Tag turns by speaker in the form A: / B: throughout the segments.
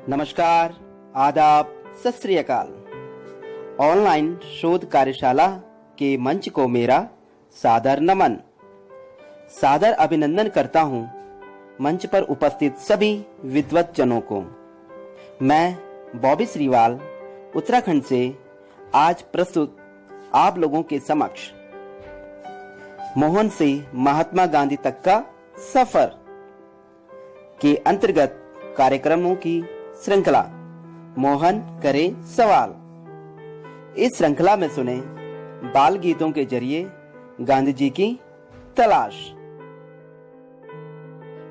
A: नमस्कार, आदाब, सत श्री अकाल। ऑनलाइन शोध कार्यशाला के मंच को मेरा सादर नमन। सादर अभिनंदन करता हूं मंच पर उपस्थित सभी विद्वत जनों को। मैं बॉबी श्रीवाल उत्तराखंड से आज प्रस्तुत आप लोगों के समक्ष मोहन से महात्मा गांधी तक का सफर के अंतर्गत कार्यक्रमों की श्रृंखला मोहन करे सवाल। इस श्रृंखला में सुने बाल गीतों के जरिए गांधी जी की तलाश।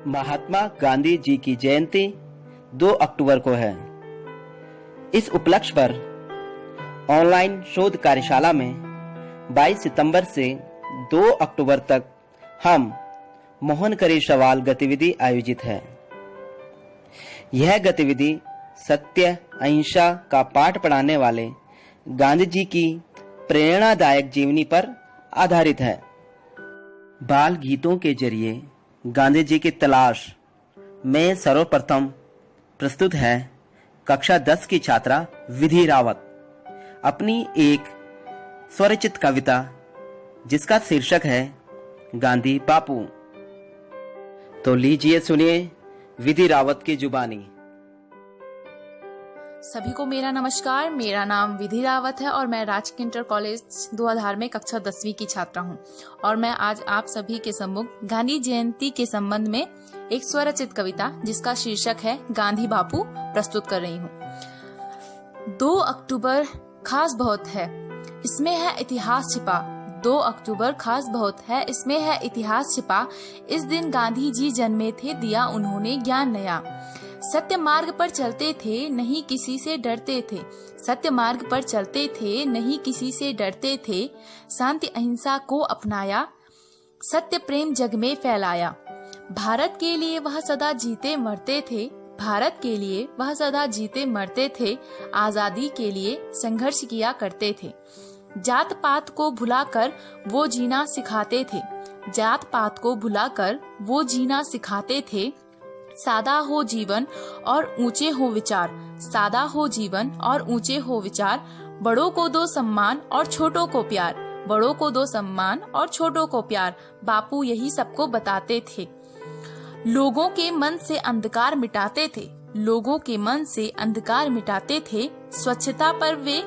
A: महात्मा गांधी जी की जयंती 2 अक्टूबर को है। इस उपलक्ष्य पर ऑनलाइन शोध कार्यशाला में 22 सितंबर से 2 अक्टूबर तक हम मोहन करे सवाल गतिविधि आयोजित है। यह गतिविधि सत्य अहिंसा का पाठ पढ़ाने वाले गांधी जी की प्रेरणादायक जीवनी पर आधारित है। बाल गीतों के जरिए गांधी जी की तलाश में सर्वप्रथम प्रस्तुत है कक्षा 10 की छात्रा विधि रावत अपनी एक स्वरचित कविता जिसका शीर्षक है गांधी बापू। तो लीजिए सुनिए विधि रावत की जुबानी।
B: सभी को मेरा नमस्कार। मेरा नाम विधि रावत है और मैं राजकीय इंटर कॉलेज धुआधार में कक्षा 10वीं की छात्रा हूं और मैं आज आप सभी के सम्मुख गांधी जयंती के संबंध में एक स्वरचित कविता जिसका शीर्षक है गांधी बापू प्रस्तुत कर रही हूं। 2 अक्टूबर खास बहुत है, इसमें है इतिहास छिपा। 2 अक्टूबर खास बहुत है, इसमें है इतिहास छिपा। इस दिन गांधी जी जन्मे थे, दिया उन्होंने ज्ञान नया। सत्य मार्ग पर चलते थे, नहीं किसी से डरते थे। सत्य मार्ग पर चलते थे, नहीं किसी से डरते थे। शांति अहिंसा को अपनाया, सत्य प्रेम जग में फैलाया। भारत के लिए वह सदा जीते मरते थे। भारत के लिए वह सदा जीते मरते थे। आजादी के लिए संघर्ष किया करते थे। जात पात को भुलाकर वो जीना सिखाते थे। जात पात को भुलाकर वो जीना सिखाते थे। सादा हो जीवन और ऊंचे हो विचार। सादा हो जीवन और ऊंचे हो विचार। बड़ों को दो सम्मान और छोटों को प्यार। बड़ों को दो सम्मान और छोटों को प्यार। बापू यही सबको बताते थे। लोगों के मन से अंधकार मिटाते थे। लोगों के मन से अंधकार मिटाते थे। स्वच्छता पर वे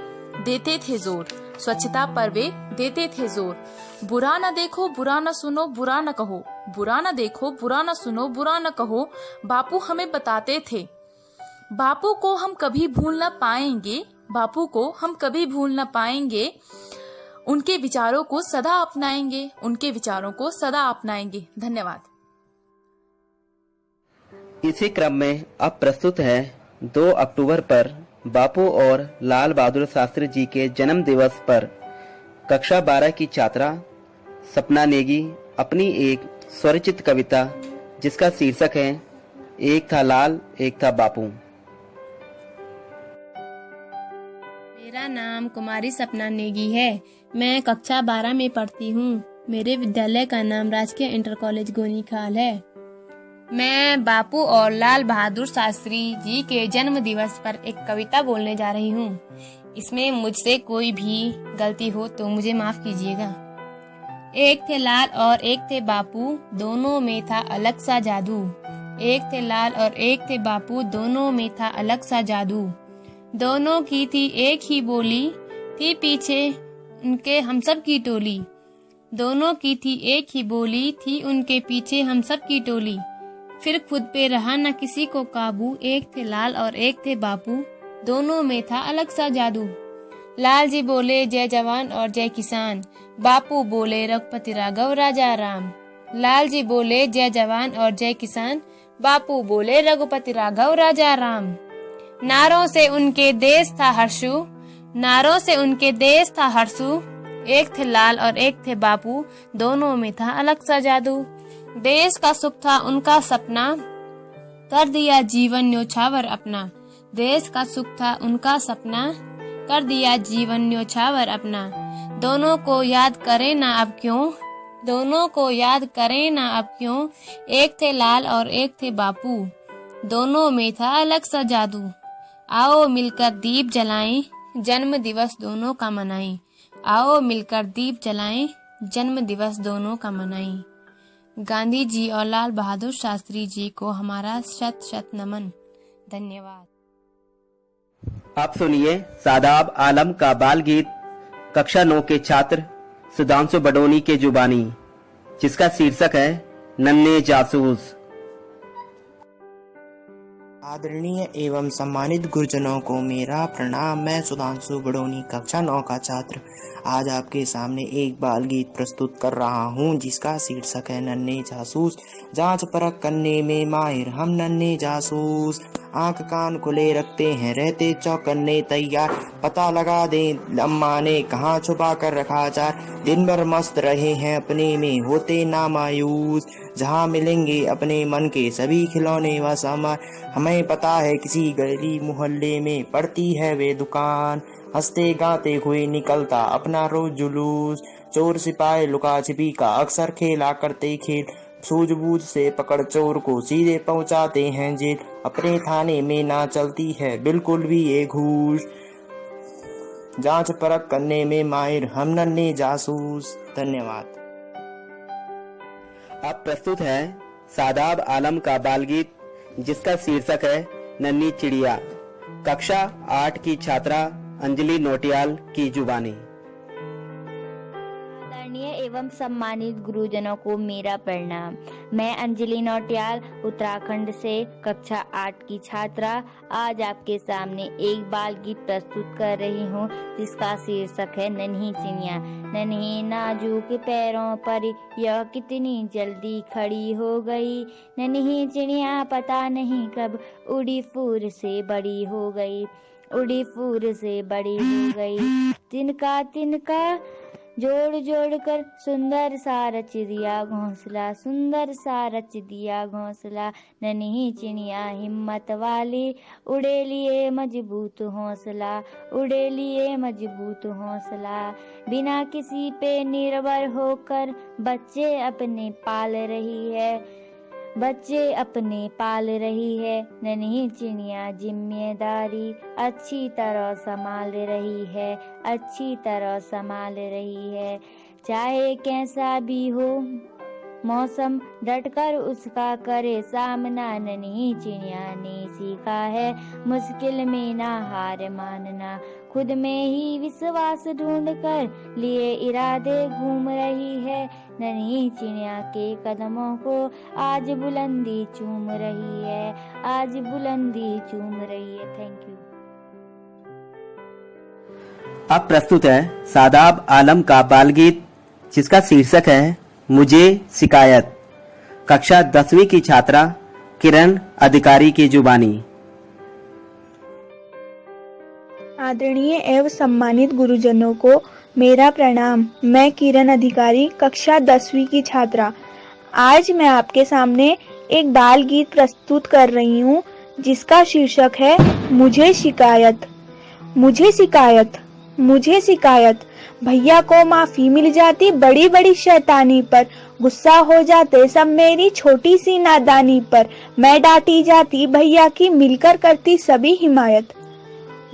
B: देते थे जोर। स्वच्छता पर वे देते थे जोर। बुरा न देखो, बुरा न सुनो, बुरा न कहो। बुरा न देखो, बुरा न सुनो, बुरा न कहो। बापू हमें बताते थे। बापू को हम कभी भूल न पाएंगे। बापू को हम कभी भूल न पाएंगे। उनके विचारों को सदा अपनाएंगे। उनके विचारों को सदा अपनाएंगे। धन्यवाद।
A: इसी क्रम में अब प्रस्तुत है 2 अक्टूबर पर बापू और लाल बहादुर शास्त्री जी के जन्म दिवस पर कक्षा 12 की छात्रा सपना नेगी अपनी एक स्वरचित कविता जिसका शीर्षक है एक था लाल एक था बापू।
C: मेरा नाम कुमारी सपना नेगी है। मैं कक्षा 12 में पढ़ती हूँ। मेरे विद्यालय का नाम राजकीय इंटर कॉलेज गोनीखाल है। मैं बापू और लाल बहादुर शास्त्री जी के जन्म दिवस पर एक कविता बोलने जा रही हूँ। इसमें मुझसे कोई भी गलती हो तो मुझे माफ कीजिएगा। एक थे लाल और एक थे बापू, दोनों में था अलग सा जादू। एक थे लाल और एक थे बापू, दोनों में था अलग सा जादू। दोनों की थी एक ही बोली, थी पीछे उनके हम सब की टोली। दोनों की थी एक ही बोली, थी उनके पीछे हम सब की टोली। फिर खुद पे रहा न किसी को काबू। एक थे लाल और एक थे बापू, दोनों में था अलग सा जादू। लाल जी बोले जय जवान और जय किसान। बापू बोले रघुपति राघव राजा राम। लाल जी बोले जय जवान और जय किसान। बापू बोले रघुपति राघव राजा राम। नारों से उनके देश था हर्षु। नारों से उनके देश था हर्षु। एक थे लाल और एक थे बापू, दोनों में था अलग सा जादू। देश का सुख था उनका सपना, कर दिया जीवन न्योछावर अपना। देश का सुख था उनका सपना, कर दिया जीवन न्योछावर अपना। दोनों को याद करें ना अब क्यों। दोनों को याद करें ना अब क्यों। एक थे लाल और एक थे बापू, दोनों में था अलग सा जादू। आओ मिलकर दीप जलाएं, जन्म दिवस दोनों का मनाएं। आओ मिलकर दीप जलाएं, जन्म दिवस दोनों का मनाएं। गांधी जी और लाल बहादुर शास्त्री जी को हमारा शत शत नमन। धन्यवाद।
A: आप सुनिए सादाब आलम का बाल गीत कक्षा 9 के छात्र सुधांशु बडोनी के जुबानी, जिसका शीर्षक है नन्हे जासूस।
D: आदरणीय एवं सम्मानित गुरुजनों को मेरा प्रणाम। मैं सुधांशु बडोनी कक्षा 9 का छात्र आज आपके सामने एक बाल गीत प्रस्तुत कर रहा हूँ, जिसका शीर्षक है नन्हे जासूस। जांच परख करने में माहिर हम नन्हे जासूस, आंख कान खुले रखते हैं रहते चौकन्ने तैयार, पता लगा दें अम्मा ने कहाँ छुपा कर रखा चार। दिन भर मस्त रहे हैं अपने में होते ना मायूस, जहाँ मिलेंगे अपने मन के सभी खिलौने व सामान। हमें पता है किसी गली मोहल्ले में पड़ती है वे दुकान, हंसते गाते हुए निकलता अपना रोज जुलूस। चोर सिपाही लुका छिपी का अक्सर खेला करते खेल, सूझबूझ से पकड़ चोर को सीधे पहुंचाते हैं जेल। अपने थाने में ना चलती है बिल्कुल भी ये घूस, जांच परख करने में माहिर हम नन्हे जासूस। धन्यवाद।
A: अब प्रस्तुत है सादाब आलम का बाल गीत, जिसका शीर्षक है नन्ही चिड़िया। कक्षा 8 की छात्रा अंजलि नोटियाल की जुबानी।
E: आदरणीय एवं सम्मानित गुरुजनों को मेरा प्रणाम। मैं अंजलि नौटियाल उत्तराखंड से कक्षा 8 की छात्रा आज आपके सामने एक बाल गीत प्रस्तुत कर रही हूँ, जिसका शीर्षक है नन्ही चिड़िया। नन्हे नाजुक पैरों पर यह कितनी जल्दी खड़ी हो गई, नन्ही चिड़िया पता नहीं कब उड़ी फूर से बड़ी हो गई, उड़ी फूर से बड़ी हो गई। तिनका तिनका जोड़ जोड़ कर सुंदर सा रच दिया घोंसला, सुंदर सा रच दिया घोंसला। नन्ही चिड़िया हिम्मत वाली उड़े लिए मजबूत हौसला, उड़े लिए मजबूत हौसला। बिना किसी पे निर्भर होकर बच्चे अपने पाल रही है, बच्चे अपने पाल रही है। नन्ही चिड़िया जिम्मेदारी अच्छी तरह संभाल रही है, अच्छी तरह संभाल रही है। चाहे कैसा भी हो मौसम डटकर उसका करे सामना, नन्ही चिड़िया ने सीखा है मुश्किल में ना हार मानना। खुद में ही विश्वास ढूंढ कर लिए इरादे घूम रही है, नन्ही चिड़िया के कदमों को आज बुलंदी चूम रही है, आज बुलंदी चूम रही है। Thank you.
A: अब प्रस्तुत है सादाब आलम का बाल गीत, जिसका शीर्षक है मुझे शिकायत। कक्षा 10वीं की छात्रा किरण अधिकारी की जुबानी।
F: आदरणीय एवं सम्मानित गुरुजनों को मेरा प्रणाम। मैं किरण अधिकारी कक्षा 10वीं की छात्रा आज मैं आपके सामने एक बाल गीत प्रस्तुत कर रही हूँ, जिसका शीर्षक है मुझे शिकायत। मुझे शिकायत, मुझे शिकायत। भैया को माफी मिल जाती बड़ी बड़ी शैतानी पर, गुस्सा हो जाते सब मेरी छोटी सी नादानी पर। मैं डांटी जाती भैया की मिलकर करती सभी हिमायत।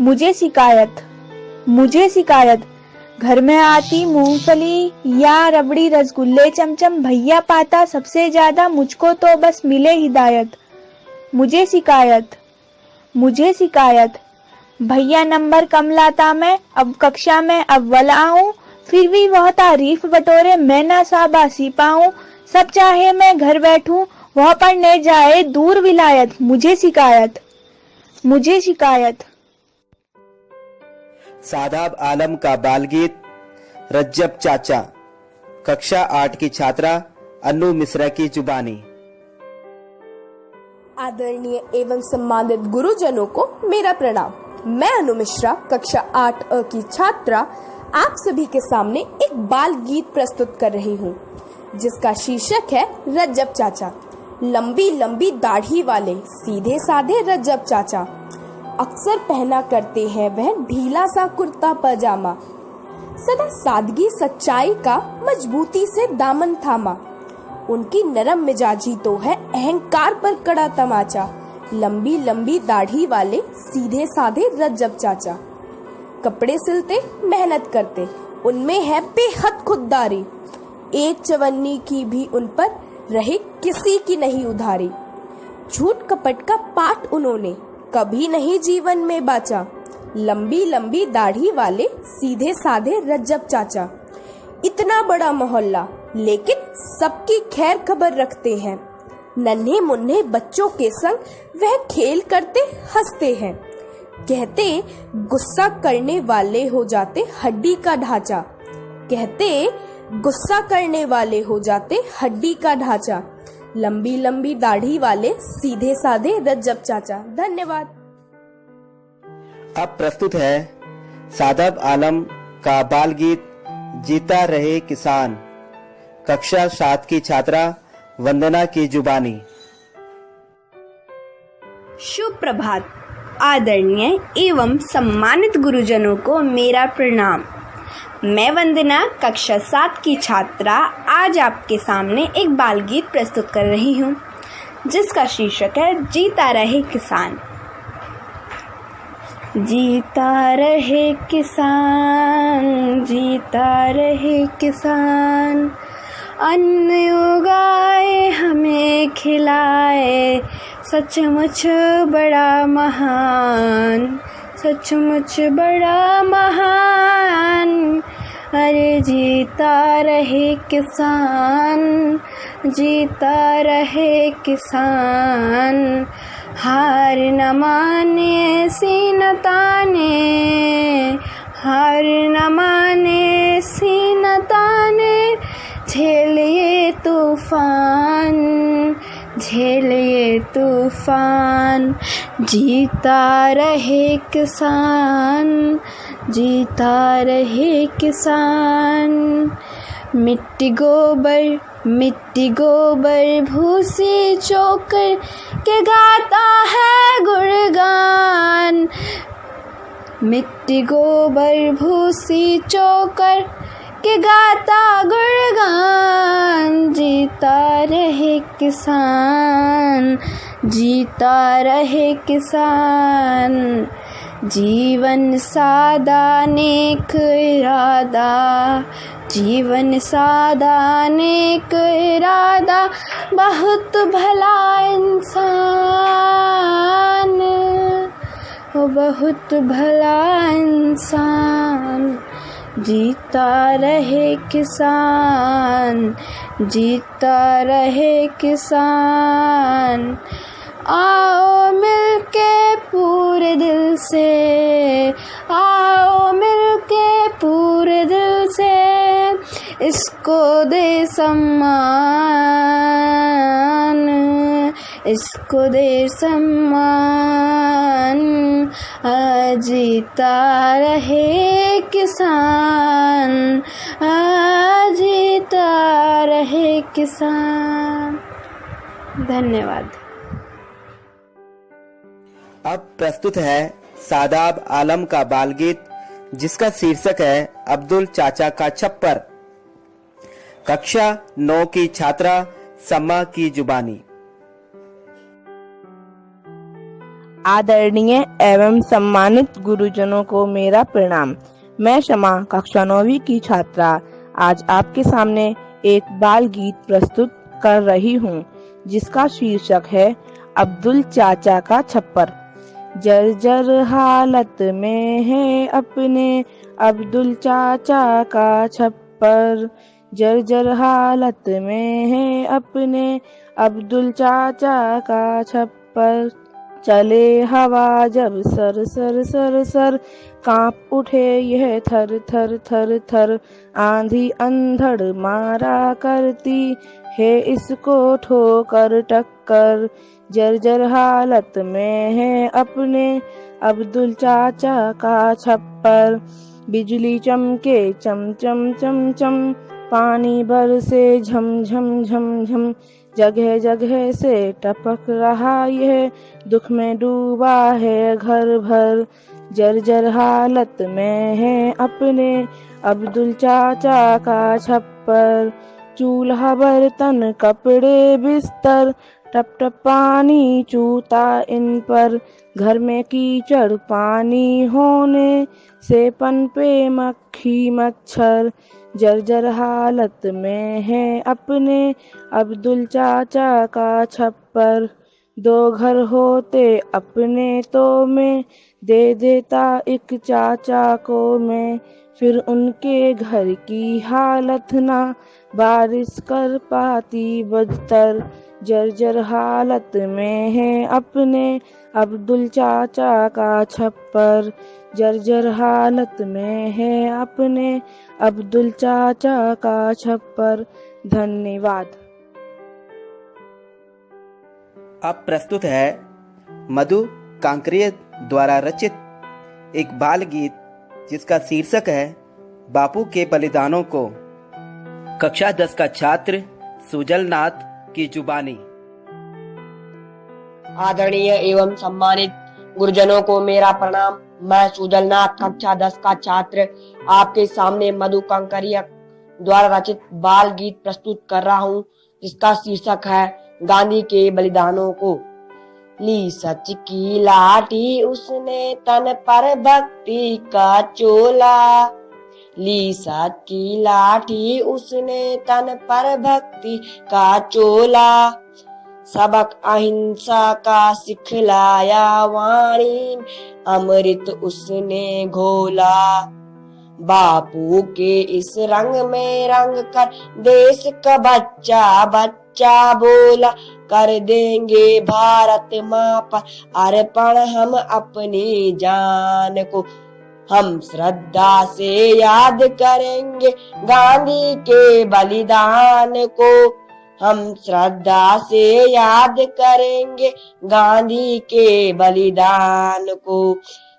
F: मुझे शिकायत, मुझे शिकायत। घर में आती मूंगफली या रबड़ी रसगुल्ले चमचम, भैया पाता सबसे ज्यादा मुझको तो बस मिले हिदायत। मुझे शिकायत, मुझे शिकायत। भैया नंबर कम लाता मैं, अब कक्षा में अव्वल आऊं, फिर भी वह तारीफ बटोरे मैं ना शाबाशी पाऊं। सब चाहे मैं घर बैठूं, वह पढ़ने जाए दूर विलायत। मुझे शिकायत, मुझे शिकायत।
A: सादाब आलम का बाल गीत रज्जब चाचा। कक्षा 8 की छात्रा अनु मिश्रा की जुबानी।
G: आदरणीय एवं सम्मानित गुरुजनों को मेरा प्रणाम। मैं अनु मिश्रा कक्षा 8 की छात्रा आप सभी के सामने एक बाल गीत प्रस्तुत कर रही हूँ, जिसका शीर्षक है रज्जब चाचा। लंबी लंबी दाढ़ी वाले सीधे साधे रज्जब चाचा, अक्सर पहना करते हैं वह ढीला सा कुर्ता पजामा। सदा सादगी सच्चाई का मजबूती से दामन थामा, उनकी नरम मिजाजी तो है अहंकार पर कड़ा तमाचा। लंबी लंबी दाढ़ी वाले सीधे साधे रज्जब चाचा। कपड़े सिलते मेहनत करते, उनमें है बेहद खुददारी। एक चवन्नी की भी उन पर रहे किसी की नहीं उधारी। झूठ कपट का पाठ उन्होंने कभी नहीं जीवन में बाचा। लंबी लंबी दाढ़ी वाले सीधे साधे रज्जब चाचा। इतना बड़ा मोहल्ला लेकिन सबकी खैर खबर रखते हैं। नन्हे मुन्ने बच्चों के संग वह खेल करते हंसते हैं। कहते गुस्सा करने वाले हो जाते हड्डी का ढांचा। कहते गुस्सा करने वाले हो जाते हड्डी का ढांचा। लंबी लंबी दाढ़ी वाले सीधे साधे रज्जब चाचा। धन्यवाद।
A: अब प्रस्तुत है सादब आलम का बाल गीत जीता रहे किसान, कक्षा 7 की छात्रा वंदना की जुबानी।
F: शुभ प्रभात। आदरणीय एवं सम्मानित गुरुजनों को मेरा प्रणाम। मैं वंदना कक्षा 7 की छात्रा आज आपके सामने एक बाल गीत प्रस्तुत कर रही हूँ, जिसका शीर्षक है जीता रहे किसान। जीता रहे किसान, जीता रहे किसान, अन्न उगाए हमें खिलाए, सचमुच बड़ा महान, सचमुच बड़ा महान। अरे जीता रहे किसान, जीता रहे किसान, हार न माने सीन ताने, हार न माने सीन ताने, झेलिए तूफान, झेलिए तूफान। जीता रहे किसान, जीता रहे किसान। मिट्टी गोबर भूसी चोकर के गाता है गुणगान। मिट्टी गोबर भूसी चोकर के गाता गुणगान। जीता रहे किसान, जीता रहे किसान। जीवन सादा नेक इरादा, जीवन सादा नेक इरादा, बहुत भला इंसान, ओ बहुत भला इंसान। जीता रहे किसान, जीता रहे किसान। आओ मिलके पूरे दिल से, आओ मिलके पूरे दिल से, इसको दे सम्मान, इसको दे सम्मान। जीता रहे किसान, जीता रहे किसान। धन्यवाद।
A: अब प्रस्तुत है सादाब आलम का बाल गीत, जिसका शीर्षक है अब्दुल चाचा का छप्पर, कक्षा 9 की छात्रा सम्मा की जुबानी।
H: आदरणीय एवं सम्मानित गुरुजनों को मेरा प्रणाम। मैं शमा कक्षा 9वीं की छात्रा आज आपके सामने एक बाल गीत प्रस्तुत कर रही हूँ, जिसका शीर्षक है अब्दुल चाचा का छप्पर। जर्जर हालत में है अपने अब्दुल चाचा का छप्पर, जर्जर हालत में है अपने अब्दुल चाचा का छप्पर। चले हवा जब सर सर सर सर, कांप उठे यह थर थर थर थर, आंधी अंधड़ मारा करती है इसको ठोकर टक्कर। जर्जर हालत में है अपने अब्दुल चाचा का छप्पर। बिजली चमके चम चम चम चम, पानी बरसे झम झम झम झम, जगह जगह से टपक रहा यह, दुख में डूबा है घर भर। जर्जर हालत में है अपने अब्दुल चाचा का छप्पर। चूल्हा बर्तन कपड़े बिस्तर टप टप पानी चूता इन पर, घर में कीचड़ पानी होने से पनपे मक्खी मच्छर। जर्जर हालत में है अपने अब्दुल चाचा का छप्पर। 2 घर होते अपने तो मैं दे देता एक चाचा को मैं। फिर उनके घर की हालत ना बारिश कर पाती बदतर। जर्जर हालत में है अपने अब्दुल चाचा का छप्पर। जर्जर हालत में है अपने अब्दुल चाचा का छप्पर। धन्यवाद।
A: अब प्रस्तुत है मधु कांकरिया द्वारा रचित एक बाल गीत जिसका शीर्षक है बापू के बलिदानों को। कक्षा 10 का छात्र सुजल नाथ की जुबानी।
I: आदरणीय एवं सम्मानित गुरुजनों को मेरा प्रणाम। मैं सुजल नाथ कक्षा 10 का छात्र आपके सामने मधु कांकरिया द्वारा रचित बाल गीत प्रस्तुत कर रहा हूँ, जिसका शीर्षक है गांधी के बलिदानों को। ली सच की लाठी उसने तन पर भक्ति का चोला। ली सच की लाठी उसने तन पर भक्ति का चोला। सबक अहिंसा का सिखलाया वाणी अमृत उसने घोला। बापू के इस रंग में रंग कर देश का बच्चा बच्चा बोला। कर देंगे भारत माँ पर अर्पण हम अपनी जान को। हम श्रद्धा से याद करेंगे गांधी के बलिदान को। हम श्रद्धा से याद करेंगे गांधी के बलिदान को।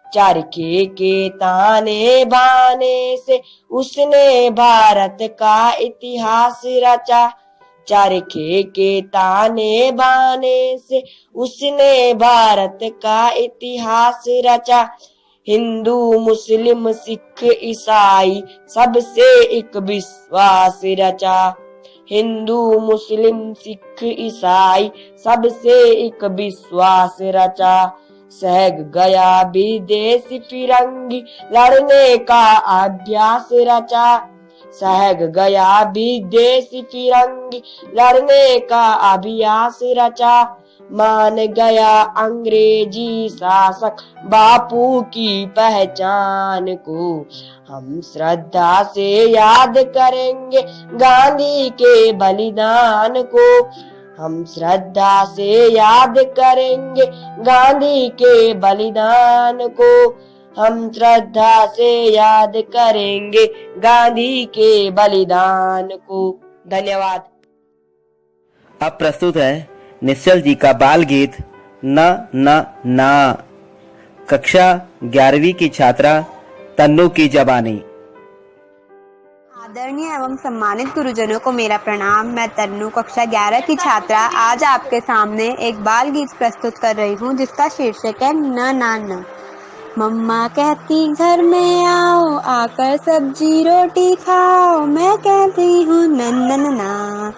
I: चरखे के ताने बाने से उसने भारत का इतिहास रचा। चरखे के ताने बाने से उसने भारत का इतिहास रचा। हिंदू मुस्लिम सिख ईसाई सबसे एक विश्वास रचा। हिंदू मुस्लिम सिख ईसाई सबसे एक विश्वास रचा। सहग गया विदेशी फिरंगी लड़ने का अभ्यास रचा। सहग गया विदेशी फिरंगी लड़ने का अभ्यास रचा। मान गया अंग्रेजी शासक बापू की पहचान को। हम श्रद्धा से याद करेंगे गांधी के बलिदान को। हम श्रद्धा से याद करेंगे गांधी के बलिदान को। हम श्रद्धा से याद करेंगे गांधी के बलिदान को। धन्यवाद।
A: अब प्रस्तुत है निश्चल जी का बाल गीत न न ना। कक्षा 11वीं की छात्रा तन्नू की जबानी।
J: आदरणीय एवं सम्मानित गुरुजनों को मेरा प्रणाम। मैं तन्नू कक्षा 11 की छात्रा आज आपके सामने एक बाल गीत प्रस्तुत कर रही हूँ, जिसका शीर्षक है न ना न। मम्मा कहती घर में आओ, आकर सब्जी रोटी खाओ। मैं कहती हूँ नन्ना ना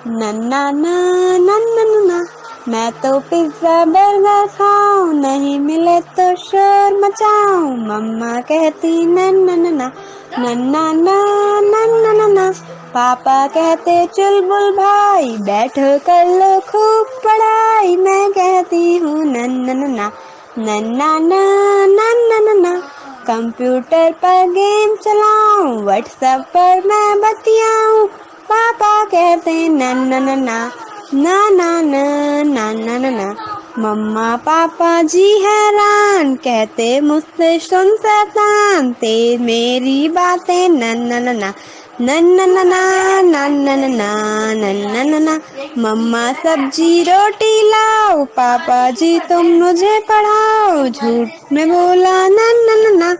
J: नन्ना ना नन्ना ना। मैं तो पिज्जा बर्गर खाऊं, नहीं मिले तो शोर मचाऊं। मम्मा कहती नन्ना ना नन्ना ना नन्ना ना। पापा कहते चुलबुल भाई, बैठो कर लो खूब पढ़ाई। मैं कहती हूँ नन्ना ना नन्ना ना नन्ना ना। कंप्यूटर पर गेम चलाऊं, व्हाट्सएप पर मैं बतियाऊं। पापा कहते नन्ना ना ना ना ना ना ना ना। मम्मा पापा जी हैरान, कहते मुझसे सुन शैतान। ते मेरी बातें नन्ना ना ना नन्ना ना ना नन्ना नन्ना ना। मम्मा सब्जी रोटी लाओ, पापा जी तुम मुझे पढ़ाओ। झूठ में बोला नन्ना ना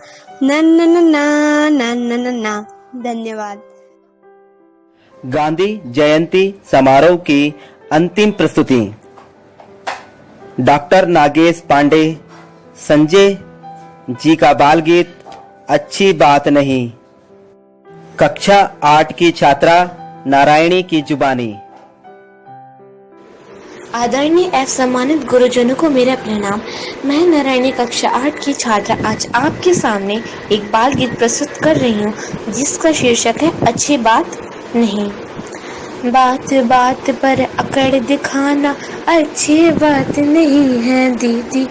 J: नन्ना ना नन्ना ना। धन्यवाद।
A: गांधी जयंती समारोह की अंतिम प्रस्तुति। डॉक्टर नागेश पांडे संजय जी का बाल गीत अच्छी बात नहीं। कक्षा 8 की छात्रा नारायणी की जुबानी।
K: आदरणीय एवं सम्मानित गुरुजनों को मेरा प्रणाम। मैं नारायणी कक्षा 8 की छात्रा आज आपके सामने एक बाल गीत प्रस्तुत कर रही हूँ, जिसका शीर्षक है अच्छी बात नहीं। बात बात पर अकड़ दिखाना अच्छी बात नहीं है दीदी।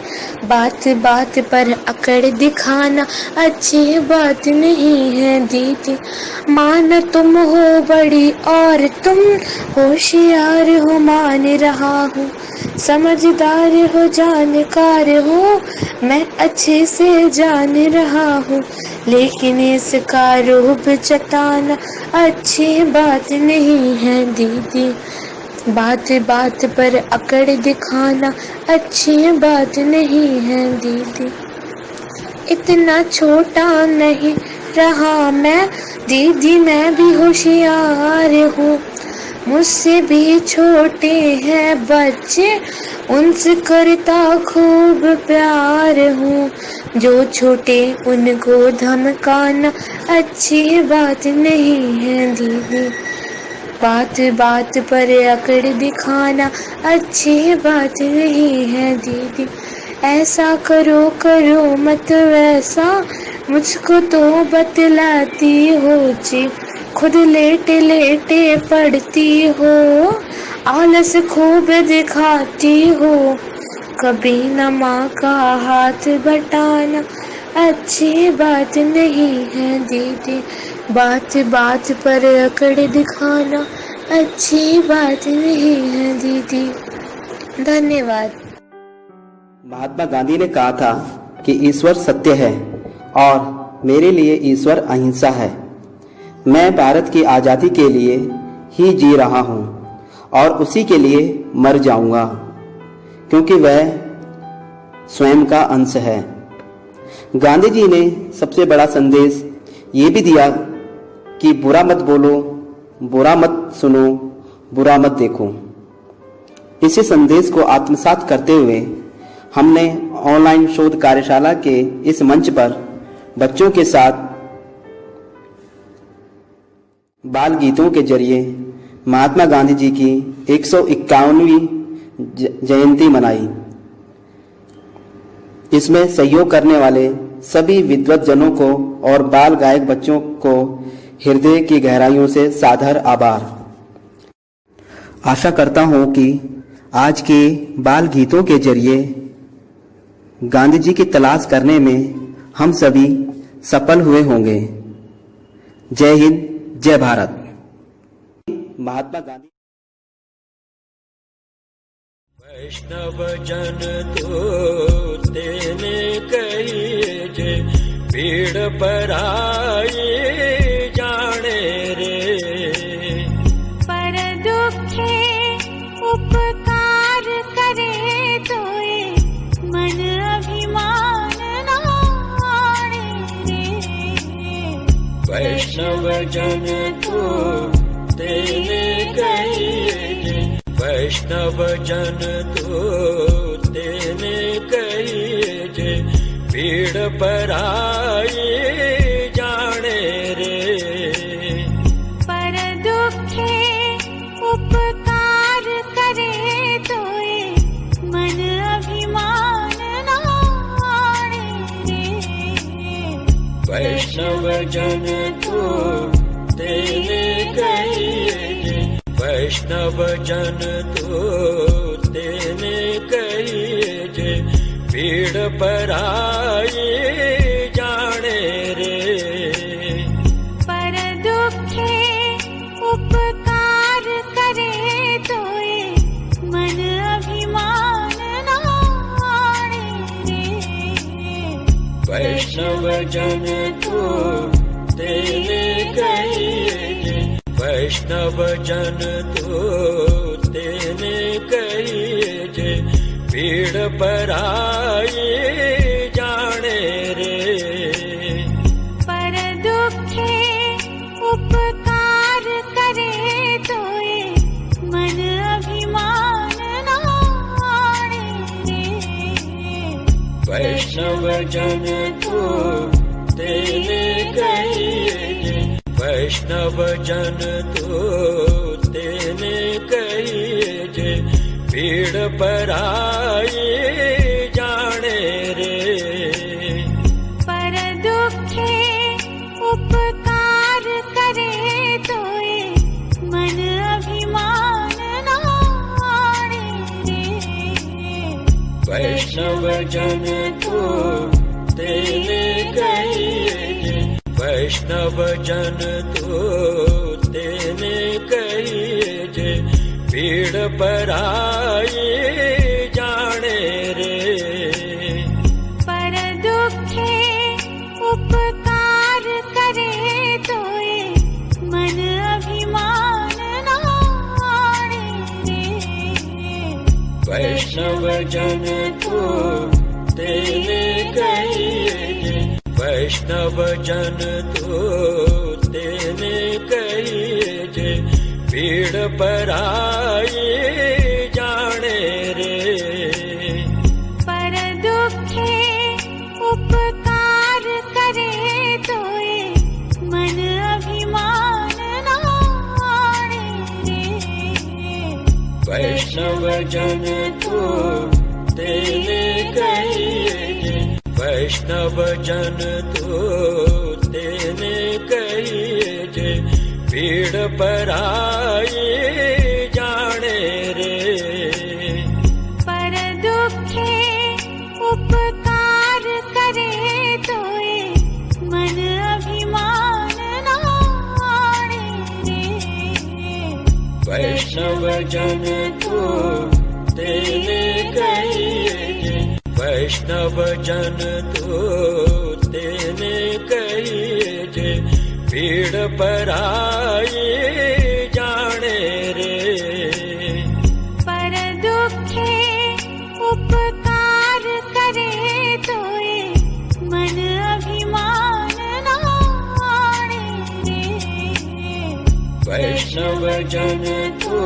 K: बात बात पर अकड़ दिखाना अच्छी बात नहीं है दीदी। मान तुम हो बड़ी और तुम होशियार हो, मान रहा हूँ। समझदार हो, जानकार हो, मैं अच्छे से जान रहा हूँ, लेकिन इसका रूप जताना अच्छी बात नहीं है दीदी। बात बात पर अकड़ दिखाना अच्छी बात नहीं है दीदी। इतना छोटा नहीं रहा मैं दीदी, मैं भी होशियार हूँ। मुझसे भी छोटे हैं बच्चे, उनसे करता खूब प्यार हूँ। जो छोटे उनको धमकाना अच्छी बात नहीं है दीदी। बात बात पर अकड़ दिखाना अच्छी बात नहीं है दीदी। ऐसा करो करो मत वैसा, मुझको तो बतलाती हो जी। खुद लेटे लेटे पढ़ती हो, आलस खूब दिखाती हो। कभी न माँ का हाथ बटाना अच्छी बात नहीं है दीदी। बात बात पर अकड़ दिखाना अच्छी बात नहीं है दीदी। धन्यवाद।
A: महात्मा गांधी ने कहा था कि ईश्वर सत्य है और मेरे लिए ईश्वर अहिंसा है। मैं भारत की आज़ादी के लिए ही जी रहा हूँ और उसी के लिए मर जाऊंगा, क्योंकि वह स्वयं का अंश है। गांधी जी ने सबसे बड़ा संदेश ये भी दिया कि बुरा मत बोलो, बुरा मत सुनो, बुरा मत देखो। इसी संदेश को आत्मसात करते हुए हमने ऑनलाइन शोध कार्यशाला के इस मंच पर बच्चों के साथ बाल गीतों के जरिए महात्मा गांधी जी की 151वीं जयंती मनाई। इसमें सहयोग करने वाले सभी विद्वत्जनों को और बाल गायक बच्चों को हृदय की गहराइयों से सादर आभार। आशा करता हूं कि आज के बाल गीतों के जरिए गांधी जी की तलाश करने में हम सभी सफल हुए होंगे। जय हिंद, जय भारत। महात्मा गांधी।
L: वैष्णव जन तो तेने कही जे, भीड़ पराई जाने रे।
M: पर दुखे उपकार करे तोए, मन अभिमान नाणे रे।
L: वैष्णव जन तो तेने कही जे, वैष्णव जन तो तेने कही जे, भीड़ पराई जाने रे।
M: पर दुखे उपकार करे तोए, मन अभिमान नाणे रे।
L: वैष्णव जन तो तेने कही जे, वैष्णव जन तो तेने कही जे, भीड़ पराई जाने रे।
M: पर दुखे उपकार करे तोए, मन अभिमान नाणे रे।
L: वैष्णव जन तो तेने कही जे, वैष्णव जन तो तेने कही जे, भीड़ पराई जाने रे।
M: पर दुखे उपकार करे तोए, मन अभिमान नाणे रे।
L: वैष्णव जन तो तेने कही जे, वैष्णव जन तो तेने कही जे, भीड़ जन तो तेने कहिए, वैष्णव जन तो तेने कहिए, पीड़ पराई जाने रे।
M: पर दुखे उपकार करे तोए, मन अभिमान नाणे रे।
L: वैष्णव जन तो तेने कहिए, वैष्णव जन तो तेने कहिए, पीड़ पराई जाने रे।
M: पर दुखे उपकार करे तोए, मन अभिमान नाणे रे।
L: वैष्णव जन तो तेने कहिए, वैष्णव जन तो तेने कहिए, पीड़ पराई जाने रे।
M: पर दुखे उपकार करे तोए, मन अभिमान नाणे रे।
L: वैष्णव जन तो तेने कहिए, वैष्णव जन तो तेने कहिए, पीड़ पराई जाने रे।
M: पर दुखे उपकार करे तोए, मन अभिमान नाणे रे।
L: वैष्णव जन तो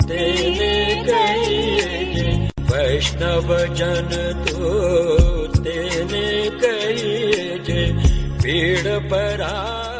L: तेने कहिए, वैष्णव जन तो तेने कहिए, पीड़ पराई